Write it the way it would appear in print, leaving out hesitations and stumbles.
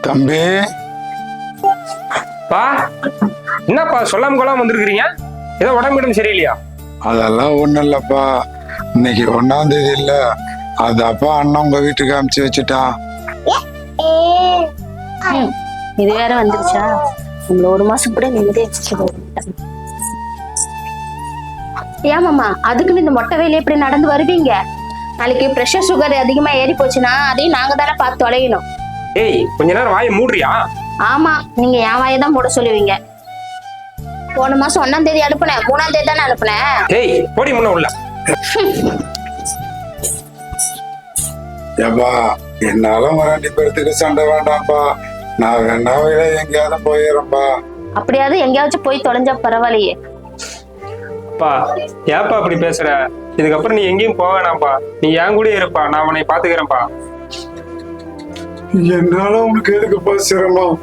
தம்பி, பா என்னப்பா சொல்லாம கொள்ளாம வந்திருக்கிறீங்க? ஏதோ உடம்பு சரியில்லையா? அதெல்லாம் ஒண்ணும் இல்லப்பா. இன்னைக்கு 1ஆம் தேதி இல்ல, அது அப்பா அண்ணன் உங்க வீட்டுக்கு அனுப்பிச்சு வச்சுட்டான். இது வேற வந்துருச்சா? உங்களை ஒரு மாசம் கூட நிம்மதியா ஏமாமா அதுக்குன்னு இந்த மொட்டை வேலையை எப்படி நடந்து வருவீங்க? நாளைக்கு பிரஷர் சுகர் அதிகமா ஏறி போச்சுன்னா அதையும் நாங்க தானே பார்த்து தொலையணும். ஏய் கொஞ்ச நேரம் வாயை மூடுறியா? ஆமா, நீங்க என் வாயை தான் மூட சொல்லுவீங்க. போன மாசம் 1ஆம் தேதி அனுப்புனேன், 3ஆம் தேதி தானே அனுப்புனேன். ஏய் போடி முன்ன உள்ள. ஏப்பா, என்னால ஒரு 2 பேருக்கு சண்டை வேண்டாம்ப்பா. நான் வேணா எங்கேயாவது போயிடுறேன்ப்பா. அப்படியாவது எங்கேயாச்சும் போய் தொலைஞ்சா பரவாயில்லையே. அப்பா ஏப்பா அப்படி பேசுற? இதுக்கப்புறம் நீ எங்கேயும் போக வேணாம்ப்பா. நீ என் கூட இருப்பா, நான் உன்னை பாத்துக்கிறேன்ப்பா. என்னால உனக்கு எதுக்குப்பா சிரமம்?